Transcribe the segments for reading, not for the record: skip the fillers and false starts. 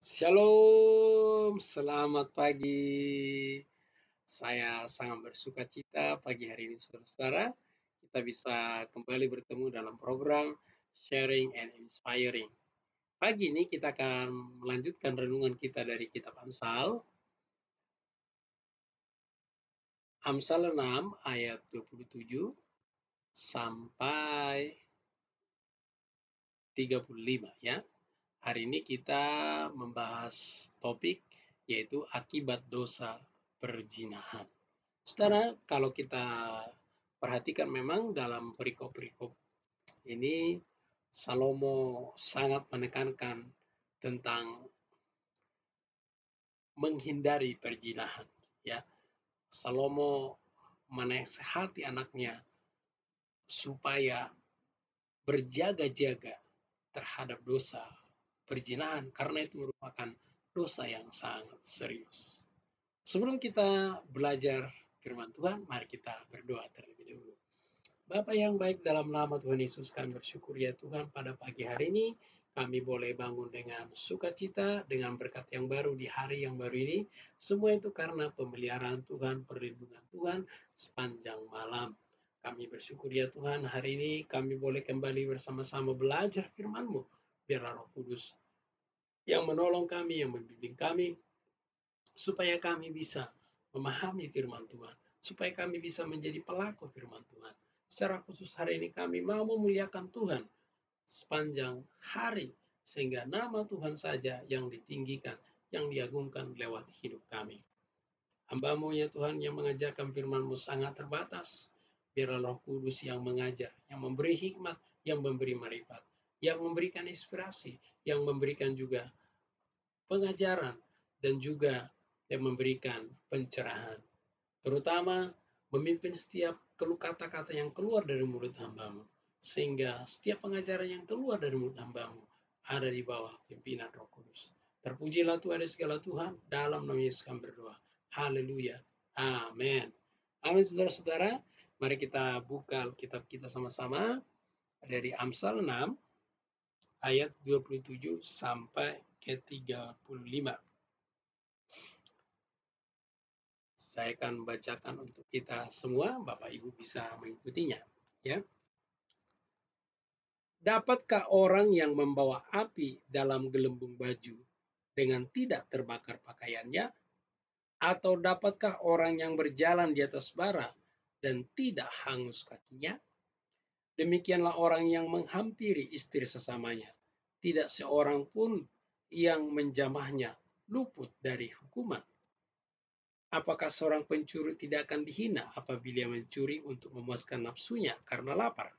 Shalom, selamat pagi. Saya sangat bersuka cita pagi hari ini, saudara-saudara. Kita bisa kembali bertemu dalam program Sharing and Inspiring. Pagi ini kita akan melanjutkan renungan kita dari kitab Amsal. Amsal 6 ayat 27 sampai 35 ya. Hari ini kita membahas topik yaitu akibat dosa perzinahan. Saudara, kalau kita perhatikan memang dalam perikop-perikop ini Salomo sangat menekankan tentang menghindari perzinahan ya. Salomo menasihati anaknya supaya berjaga-jaga terhadap dosa perzinahan karena itu merupakan dosa yang sangat serius. Sebelum kita belajar firman Tuhan, mari kita berdoa terlebih dahulu. Bapa yang baik, dalam nama Tuhan Yesus kami bersyukur ya Tuhan, pada pagi hari ini kami boleh bangun dengan sukacita, dengan berkat yang baru di hari yang baru ini. Semua itu karena pemeliharaan Tuhan, perlindungan Tuhan sepanjang malam. Kami bersyukur ya Tuhan, hari ini kami boleh kembali bersama-sama belajar firman-Mu. Biarlah Roh Kudus yang menolong kami, yang membimbing kami, supaya kami bisa memahami firman Tuhan, supaya kami bisa menjadi pelaku firman Tuhan. Secara khusus hari ini kami mau memuliakan Tuhan sepanjang hari, sehingga nama Tuhan saja yang ditinggikan, yang diagungkan lewat hidup kami. Hamba-Mu ya Tuhan yang mengajarkan firman-Mu sangat terbatas. Biarlah Roh Kudus yang mengajar, yang memberi hikmat, yang memberi marifat, yang memberikan inspirasi, yang memberikan juga pengajaran, dan juga yang memberikan pencerahan. Terutama memimpin setiap kata-kata yang keluar dari mulut hamba-Mu. Sehingga setiap pengajaran yang keluar dari mulut hamba-Mu ada di bawah pimpinan Roh Kudus. Terpujilah Tuhan dari segala Tuhan, dalam nama Yesus kami berdoa. Haleluya. Amin. Amin, saudara-saudara. Mari kita buka kitab kita sama-sama dari Amsal 6 ayat 27 sampai ke 35. Saya akan bacakan untuk kita semua, Bapak Ibu bisa mengikutinya. Ya. Dapatkah orang yang membawa api dalam gelembung baju dengan tidak terbakar pakaiannya? Atau dapatkah orang yang berjalan di atas bara dan tidak hangus kakinya? Demikianlah orang yang menghampiri istri sesamanya. Tidak seorang pun yang menjamahnya luput dari hukuman. Apakah seorang pencuri tidak akan dihina apabila mencuri untuk memuaskan nafsunya karena lapar?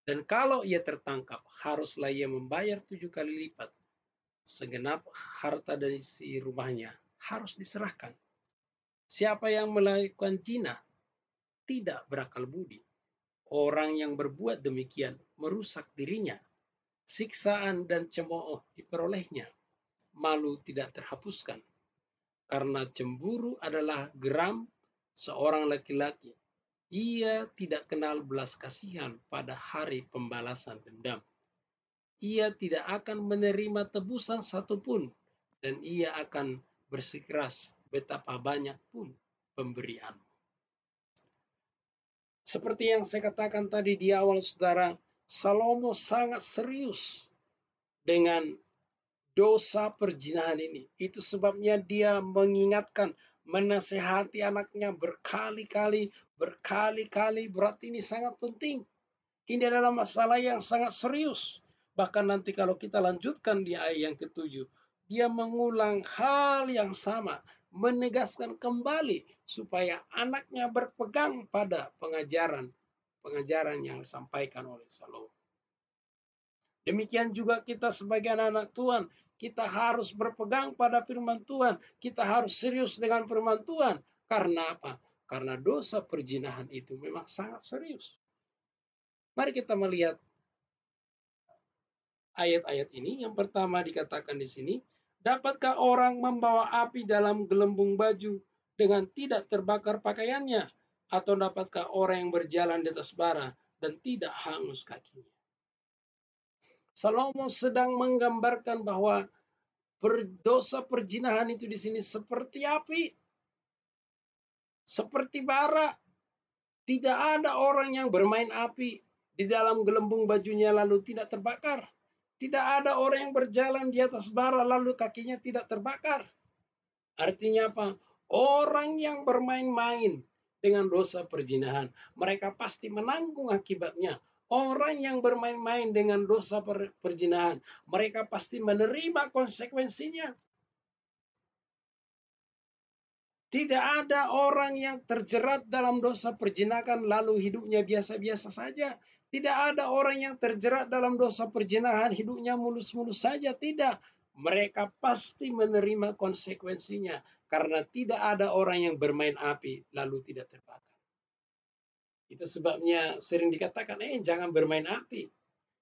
Dan kalau ia tertangkap, haruslah ia membayar 7 kali lipat. Segenap harta dari isi rumahnya harus diserahkan. Siapa yang melakukan zina tidak berakal budi. Orang yang berbuat demikian merusak dirinya. Siksaan dan cemooh diperolehnya. Malu tidak terhapuskan. Karena cemburu adalah geram seorang laki-laki. Ia tidak kenal belas kasihan pada hari pembalasan dendam. Ia tidak akan menerima tebusan satupun, dan ia akan bersikeras betapa banyak pun pemberian. Seperti yang saya katakan tadi di awal, saudara, Salomo sangat serius dengan dosa perzinahan ini. Itu sebabnya dia mengingatkan, menasehati anaknya berkali-kali. Berarti ini sangat penting. Ini adalah masalah yang sangat serius. Bahkan nanti kalau kita lanjutkan di ayat yang ke-7, dia mengulang hal yang sama, menegaskan kembali supaya anaknya berpegang pada pengajaran yang disampaikan oleh Salomo. Demikian juga kita sebagai anak-anak Tuhan, kita harus berpegang pada firman Tuhan. Kita harus serius dengan firman Tuhan. Karena apa? Karena dosa perzinahan itu memang sangat serius. Mari kita melihat ayat-ayat ini. Yang pertama dikatakan di sini, dapatkah orang membawa api dalam gelembung baju dengan tidak terbakar pakaiannya? Atau dapatkah orang yang berjalan di atas bara dan tidak hangus kakinya? Salomo sedang menggambarkan bahwa dosa perzinahan itu di sini seperti api, seperti bara. Tidak ada orang yang bermain api di dalam gelembung bajunya lalu tidak terbakar. Tidak ada orang yang berjalan di atas bara lalu kakinya tidak terbakar. Artinya apa? Orang yang bermain-main dengan dosa perzinahan, mereka pasti menanggung akibatnya. Orang yang bermain-main dengan dosa perzinahan, mereka pasti menerima konsekuensinya. Tidak ada orang yang terjerat dalam dosa perzinahan lalu hidupnya biasa-biasa saja. Tidak ada orang yang terjerat dalam dosa perzinahan hidupnya mulus-mulus saja. Tidak. Mereka pasti menerima konsekuensinya. Karena tidak ada orang yang bermain api lalu tidak terbakar. Itu sebabnya sering dikatakan, jangan bermain api.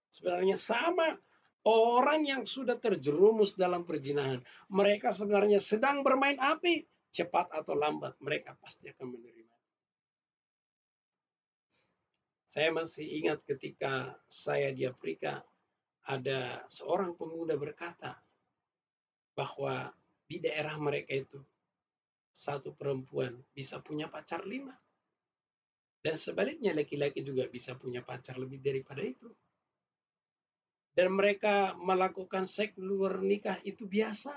Sebenarnya sama. Orang yang sudah terjerumus dalam perzinahan, mereka sebenarnya sedang bermain api. Cepat atau lambat, mereka pasti akan menerima. Saya masih ingat ketika saya di Afrika, ada seorang pemuda berkata bahwa di daerah mereka itu, satu perempuan bisa punya pacar 5. Dan sebaliknya laki-laki juga bisa punya pacar lebih daripada itu. Dan mereka melakukan seks luar nikah itu biasa.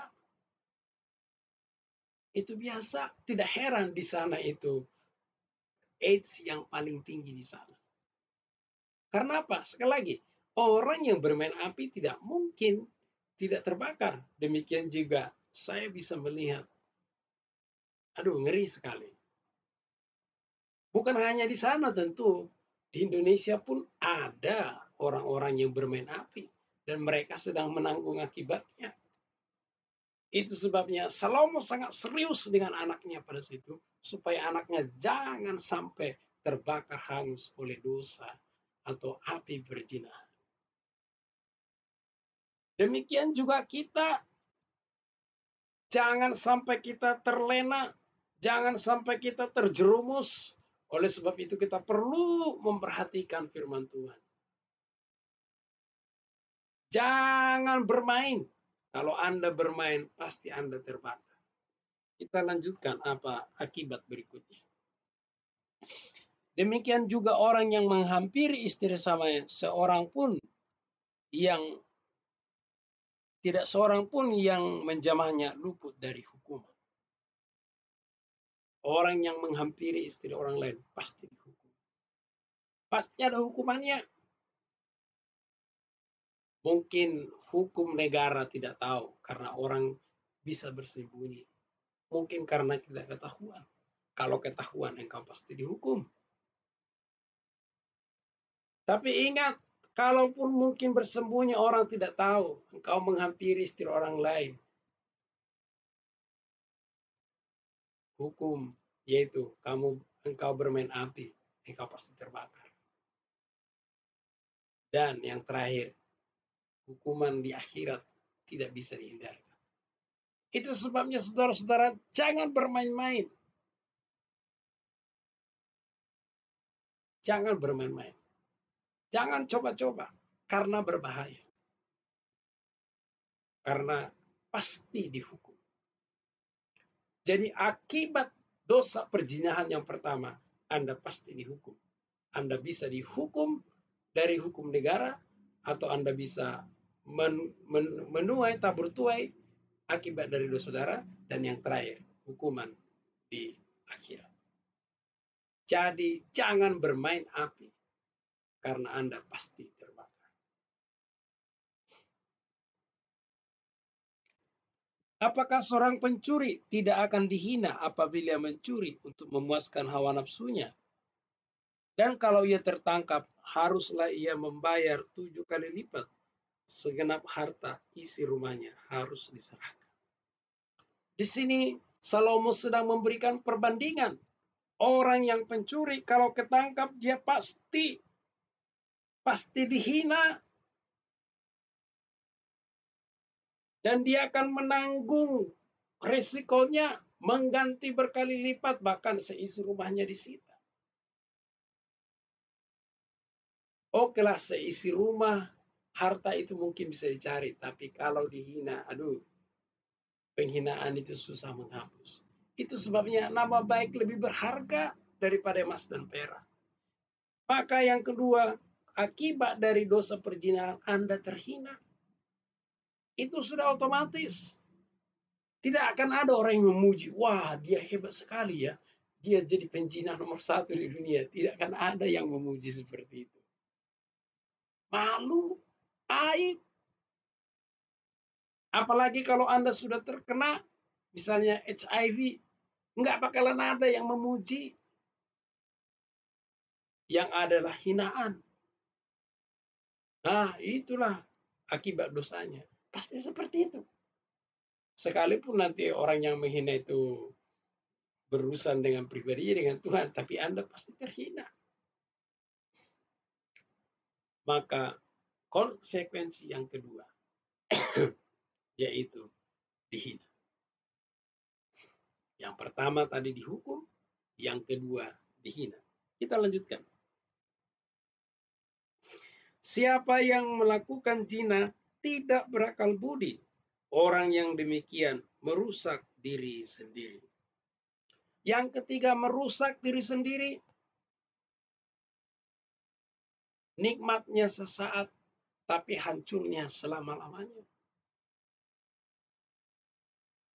Itu biasa. Tidak heran di sana itu AIDS yang paling tinggi di sana. Karena apa? Sekali lagi, orang yang bermain api tidak mungkin tidak terbakar. Demikian juga saya bisa melihat, ngeri sekali. Bukan hanya di sana tentu, di Indonesia pun ada orang-orang yang bermain api dan mereka sedang menanggung akibatnya. Itu sebabnya Salomo sangat serius dengan anaknya pada situ, supaya anaknya jangan sampai terbakar hangus oleh dosa atau api perzinahan. Demikian juga kita, jangan sampai kita terlena, jangan sampai kita terjerumus. Oleh sebab itu kita perlu memperhatikan firman Tuhan. Jangan bermain. Kalau Anda bermain, pasti Anda terbakar. Kita lanjutkan apa akibat berikutnya. Demikian juga orang yang menghampiri istri samanya, tidak seorang pun yang menjamahnya luput dari hukuman. Orang yang menghampiri istri orang lain pasti dihukum. Pasti ada hukumannya. Mungkin hukum negara tidak tahu karena orang bisa bersembunyi. Mungkin karena tidak ketahuan. Kalau ketahuan engkau pasti dihukum. Tapi ingat, kalaupun mungkin bersembunyi orang tidak tahu, engkau menghampiri istri orang lain. Hukum yaitu engkau bermain api, engkau pasti terbakar. Dan yang terakhir, hukuman di akhirat tidak bisa dihindarkan. Itu sebabnya saudara-saudara jangan bermain-main. Jangan bermain-main. Jangan coba-coba karena berbahaya. Karena pasti dihukum. Jadi akibat dosa perzinahan yang pertama, Anda pasti dihukum. Anda bisa dihukum dari hukum negara, atau Anda bisa menuai tabur tuai akibat dari dosa saudara, dan yang terakhir, hukuman di akhirat. Jadi jangan bermain api, karena Anda pasti terbakar. Apakah seorang pencuri tidak akan dihina apabila mencuri untuk memuaskan hawa nafsunya? Dan kalau ia tertangkap, haruslah ia membayar 7 kali lipat. Segenap harta isi rumahnya harus diserahkan. Di sini Salomo sedang memberikan perbandingan. Orang yang pencuri kalau ketangkap dia pasti dihina. Dan dia akan menanggung risikonya, mengganti berkali lipat, bahkan seisi rumahnya disita. Okelah seisi rumah Harta itu mungkin bisa dicari, tapi kalau dihina, aduh, penghinaan itu susah menghapus. Itu sebabnya nama baik lebih berharga daripada emas dan perak. Maka yang kedua, akibat dari dosa perzinahan Anda terhina. Itu sudah otomatis. Tidak akan ada orang yang memuji, wah dia hebat sekali ya. Dia jadi penzina nomor 1 di dunia. Tidak akan ada yang memuji seperti itu. Malu, aib. Apalagi kalau Anda sudah terkena, misalnya HIV, nggak bakalan ada yang memuji. Yang adalah hinaan. Nah, itulah akibat dosanya. Pasti seperti itu. Sekalipun nanti orang yang menghina itu berurusan dengan pribadinya dengan Tuhan, tapi Anda pasti terhina. Maka konsekuensi yang kedua yaitu dihina. Yang pertama tadi dihukum, yang kedua dihina. Kita lanjutkan. Siapa yang melakukan zina tidak berakal budi. Orang yang demikian merusak diri sendiri. Yang ketiga, merusak diri sendiri. Nikmatnya sesaat, tapi hancurnya selama-lamanya.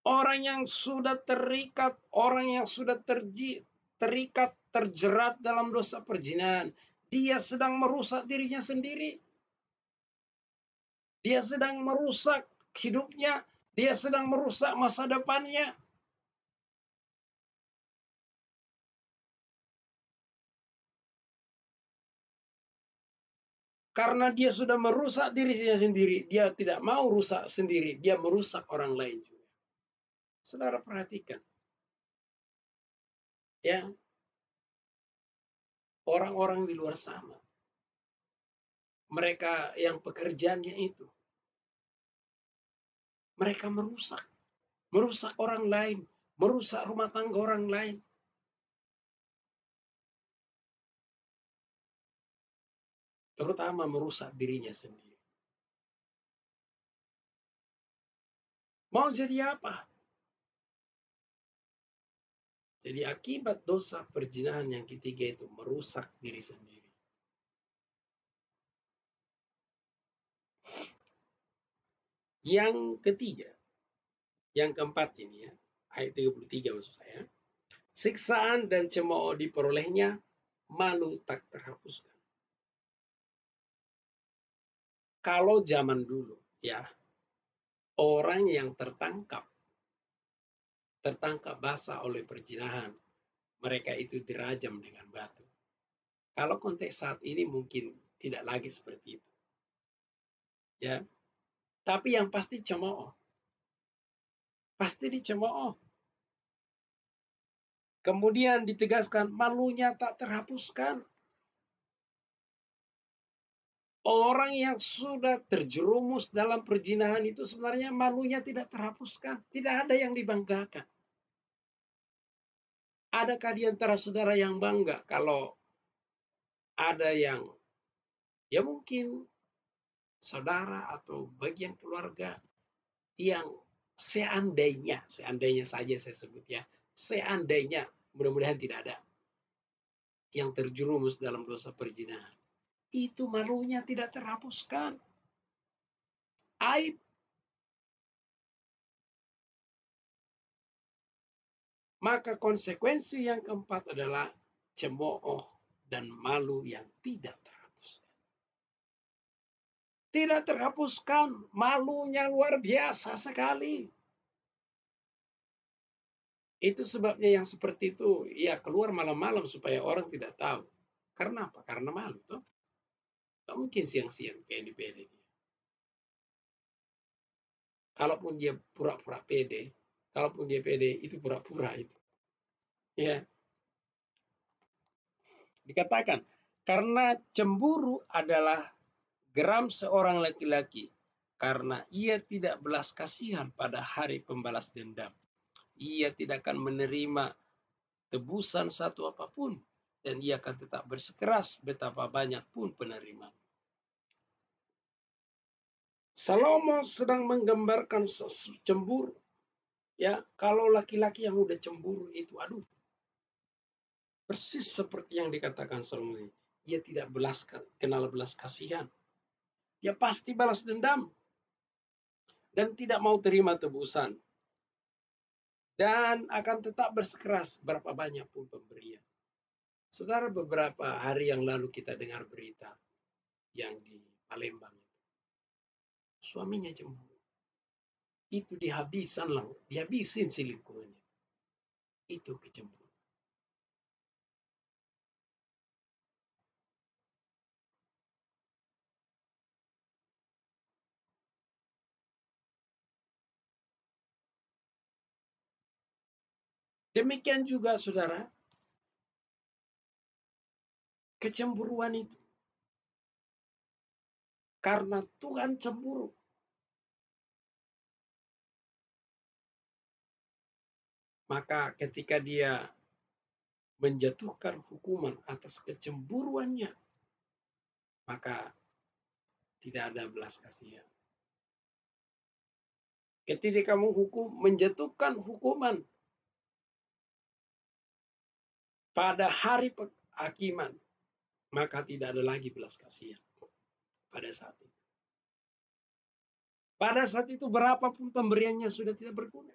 Orang yang sudah terikat, orang yang sudah terikat, terjerat dalam dosa perzinahan, dia sedang merusak dirinya sendiri. Dia sedang merusak hidupnya, dia sedang merusak masa depannya. Karena dia sudah merusak dirinya sendiri, dia tidak mau rusak sendiri, dia merusak orang lain juga. Saudara perhatikan. Ya, orang-orang di luar sana, mereka yang pekerjaannya itu, mereka merusak orang lain, merusak rumah tangga orang lain. Terutama merusak dirinya sendiri. Mau jadi apa? Jadi akibat dosa perzinahan yang ketiga itu merusak diri sendiri. Yang ketiga, yang keempat ini ya, ayat 33 maksud saya. Siksaan dan cemooh diperolehnya, malu tak terhapuskan. Kalau zaman dulu ya, orang yang tertangkap basah oleh perzinahan, mereka itu dirajam dengan batu. Kalau konteks saat ini mungkin tidak lagi seperti itu. Ya. Tapi yang pasti cemooh. Pasti dicemooh. Kemudian ditegaskan malunya tak terhapuskan. Orang yang sudah terjerumus dalam perzinahan itu sebenarnya malunya tidak terhapuskan. Tidak ada yang dibanggakan. Adakah di antara saudara yang bangga kalau ada yang ya mungkin saudara atau bagian keluarga yang seandainya saja saya sebut ya, seandainya, mudah-mudahan tidak ada, yang terjerumus dalam dosa perzinahan. Itu malunya tidak terhapuskan. Aib. Maka konsekuensi yang keempat adalah cemooh dan malu yang tidak terhapuskan. Tidak terhapuskan, malunya luar biasa sekali. Itu sebabnya yang seperti itu, ya keluar malam-malam supaya orang tidak tahu. Karena apa? Karena malu. Toh? Gak mungkin siang-siang kayak di PD. Kalaupun dia pura-pura pede, kalaupun dia pede, itu pura-pura itu. Ya. Dikatakan, karena cemburu adalah geram seorang laki-laki, karena ia tidak belas kasihan pada hari pembalas dendam. Ia tidak akan menerima tebusan satu apapun, dan ia akan tetap bersikeras betapa banyak pun penerimaan. Salomo sedang menggambarkan cemburu. Ya, kalau laki-laki yang udah cemburu itu, aduh, persis seperti yang dikatakan Salomo ini. Dia tidak kenal belas kasihan. Dia pasti balas dendam dan tidak mau terima tebusan. Dan akan tetap bersikeras berapa banyak pun pemberian. Saudara, beberapa hari yang lalu kita dengar berita yang di Palembang. Suaminya cemburu. Itu dihabisin si lingkungannya. Itu kecemburuan. Demikian juga saudara, kecemburuan itu karena Tuhan cemburu. Maka ketika dia menjatuhkan hukuman atas kecemburuannya, maka tidak ada belas kasihan. Ketika kamu menjatuhkan hukuman pada hari penghakiman, maka tidak ada lagi belas kasihan pada saat itu. Pada saat itu berapapun pemberiannya sudah tidak berguna.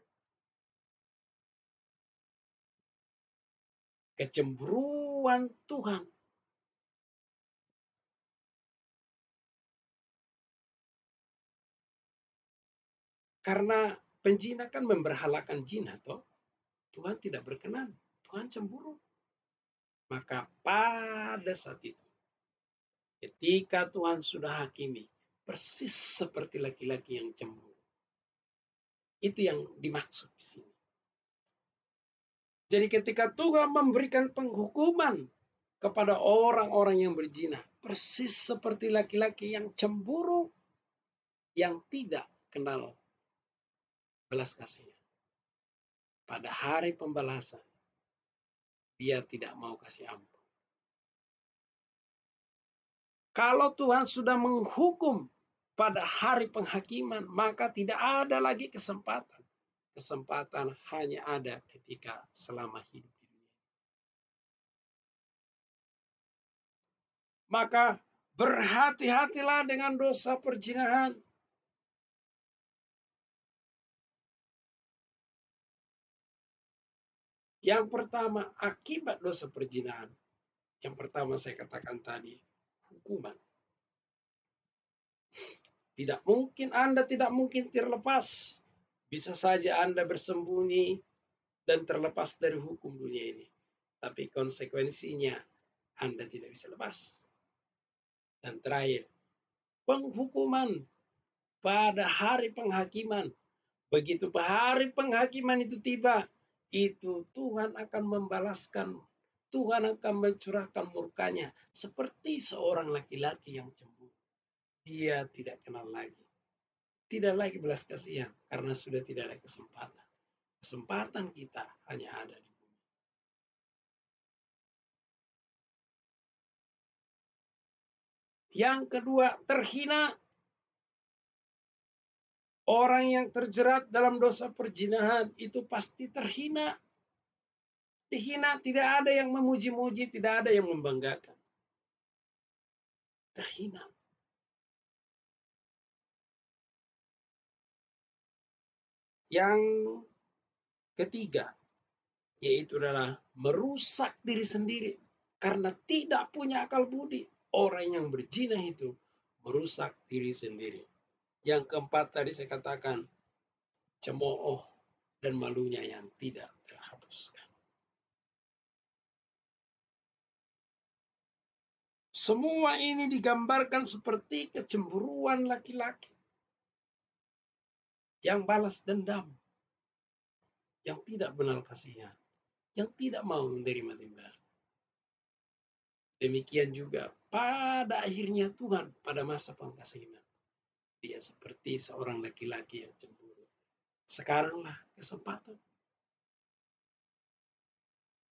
Kecemburuan Tuhan. Karena penjina kan memberhalakan jina toh. Tuhan tidak berkenan. Tuhan cemburu. Maka pada saat itu, ketika Tuhan sudah hakimi, persis seperti laki-laki yang cemburu. Itu yang dimaksud di sini. Jadi ketika Tuhan memberikan penghukuman kepada orang-orang yang berzina, persis seperti laki-laki yang cemburu, yang tidak kenal belas kasihnya. Pada hari pembalasan, dia tidak mau kasih ampun. Kalau Tuhan sudah menghukum pada hari penghakiman, maka tidak ada lagi kesempatan. Kesempatan hanya ada ketika selama hidup di dunia. Maka berhati-hatilah dengan dosa perzinahan. Yang pertama, akibat dosa perzinahan. Yang pertama saya katakan tadi, hukuman. Anda tidak mungkin terlepas. Bisa saja Anda bersembunyi dan terlepas dari hukum dunia ini. Tapi konsekuensinya Anda tidak bisa lepas. Dan terakhir, penghukuman pada hari penghakiman. Begitu hari penghakiman itu tiba, itu Tuhan akan membalaskan, Tuhan akan mencurahkan murkanya seperti seorang laki-laki yang cemburu. Dia tidak kenal lagi. Tidak lagi belas kasihan karena sudah tidak ada kesempatan. Kesempatan kita hanya ada di bumi. Yang kedua, terhina. Orang yang terjerat dalam dosa perzinahan itu pasti terhina. Dihina, tidak ada yang memuji-muji, tidak ada yang membanggakan. Terhina. Yang ketiga, yaitu adalah merusak diri sendiri. Karena tidak punya akal budi. Orang yang berzina itu merusak diri sendiri. Yang keempat tadi saya katakan, cemooh dan malunya yang tidak terhapuskan. Semua ini digambarkan seperti kecemburuan laki-laki yang balas dendam, yang tidak benar kasihan, yang tidak mau menerima timbalan. Demikian juga pada akhirnya Tuhan pada masa penghakiman. Dia seperti seorang laki-laki yang cemburu. Sekaranglah kesempatan.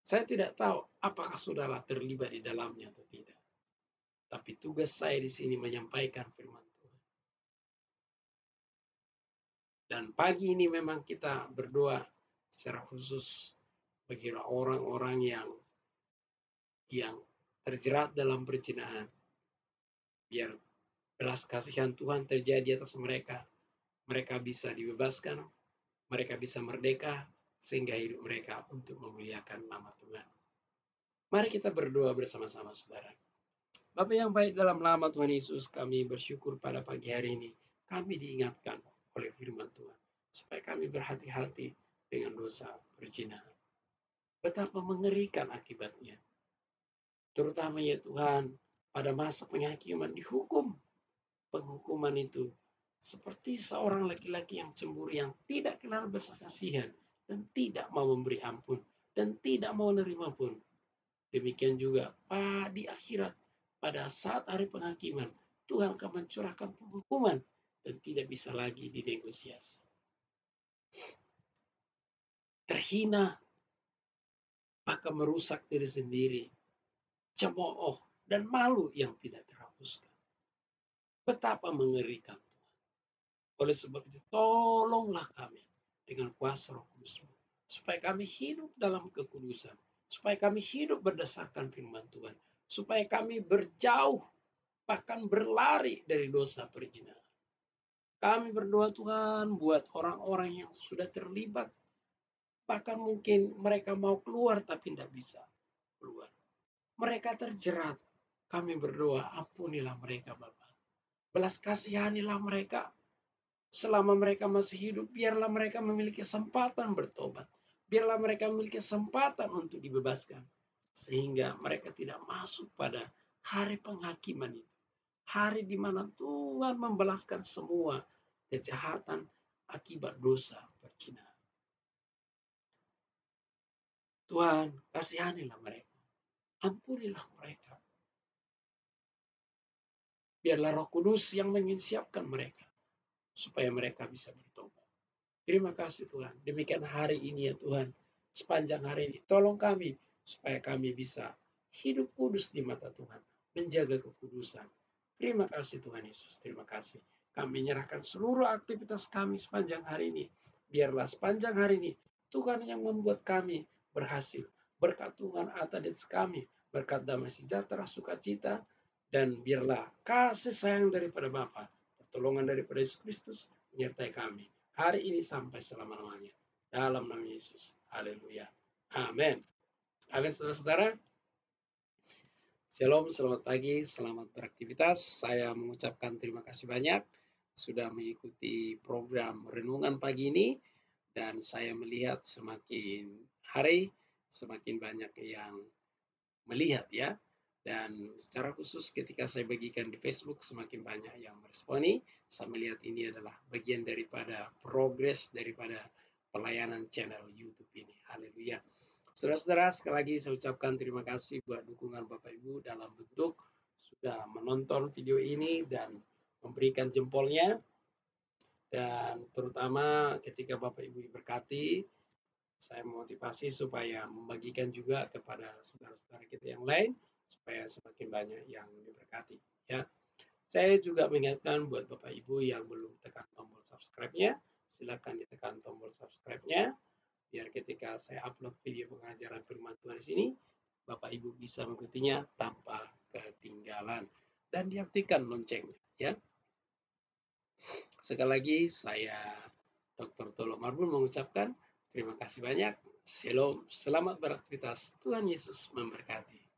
Saya tidak tahu apakah saudara terlibat di dalamnya atau tidak. Tapi tugas saya di sini menyampaikan firman Tuhan. Dan pagi ini memang kita berdoa secara khusus bagi orang-orang yang terjerat dalam perzinahan. Biar belas kasihan Tuhan terjadi atas mereka. Mereka bisa dibebaskan, mereka bisa merdeka, sehingga hidup mereka untuk memuliakan nama Tuhan. Mari kita berdoa bersama-sama, saudara. Bapa yang baik, dalam nama Tuhan Yesus, kami bersyukur pada pagi hari ini. Kami diingatkan oleh firman Tuhan, supaya kami berhati-hati dengan dosa perzinahan. Betapa mengerikan akibatnya. Terutama ya Tuhan, pada masa penghakiman dihukum. Penghukuman itu seperti seorang laki-laki yang cemburu, yang tidak kenal belas kasihan, dan tidak mau memberi ampun, dan tidak mau menerima pun. Demikian juga di akhirat, pada saat hari penghakiman, Tuhan akan mencurahkan penghukuman dan tidak bisa lagi dinegosiasi. Terhina, bahkan merusak diri sendiri, cemooh, dan malu yang tidak terhapuskan. Betapa mengerikan Tuhan. Oleh sebab itu, tolonglah kami dengan kuasa Roh Kudus, supaya kami hidup dalam kekudusan, supaya kami hidup berdasarkan firman Tuhan, supaya kami berjauh, bahkan berlari dari dosa perzinahan. Kami berdoa Tuhan buat orang-orang yang sudah terlibat, bahkan mungkin mereka mau keluar tapi tidak bisa keluar. Mereka terjerat. Kami berdoa, ampunilah mereka Bapa. Belas kasihanilah mereka. Selama mereka masih hidup, biarlah mereka memiliki kesempatan bertobat. Biarlah mereka memiliki kesempatan untuk dibebaskan. Sehingga mereka tidak masuk pada hari penghakiman itu. Hari di mana Tuhan membalaskan semua kejahatan akibat dosa perzinahan. Tuhan, kasihanilah mereka. Ampunilah mereka. Biarlah Roh Kudus yang menyiapkan mereka, supaya mereka bisa bertobat. Terima kasih Tuhan. Demikian hari ini ya Tuhan. Sepanjang hari ini, tolong kami supaya kami bisa hidup kudus di mata Tuhan. Menjaga kekudusan. Terima kasih Tuhan Yesus. Terima kasih. Kami menyerahkan seluruh aktivitas kami sepanjang hari ini. Biarlah sepanjang hari ini, Tuhan yang membuat kami berhasil. Berkat Tuhan atas kami. Berkat damai sejahtera, sukacita. Dan biarlah kasih sayang daripada Bapa, pertolongan daripada Yesus Kristus menyertai kami hari ini sampai selama-lamanya. Dalam nama Yesus. Haleluya. Amin. Amin, saudara-saudara. Shalom, selamat pagi, selamat beraktivitas. Saya mengucapkan terima kasih banyak sudah mengikuti program renungan pagi ini. Dan saya melihat semakin hari, semakin banyak yang melihat ya. Dan secara khusus ketika saya bagikan di Facebook, semakin banyak yang meresponi. Saya melihat ini adalah bagian daripada progres daripada pelayanan channel YouTube ini. Haleluya. Saudara-saudara, sekali lagi saya ucapkan terima kasih buat dukungan Bapak Ibu dalam bentuk sudah menonton video ini dan memberikan jempolnya. Dan terutama ketika Bapak Ibu diberkati, saya memotivasi supaya membagikan juga kepada saudara-saudara kita yang lain, supaya semakin banyak yang diberkati. Ya, saya juga mengingatkan buat Bapak Ibu yang belum tekan tombol subscribe-nya, silakan ditekan tombol subscribe-nya, biar ketika saya upload video pengajaran firman Tuhan di sini, Bapak Ibu bisa mengikutinya tanpa ketinggalan dan diaktifkan loncengnya. Ya, sekali lagi saya Dr. Tolo Marbun mengucapkan terima kasih banyak. Shalom, selamat beraktivitas. Tuhan Yesus memberkati.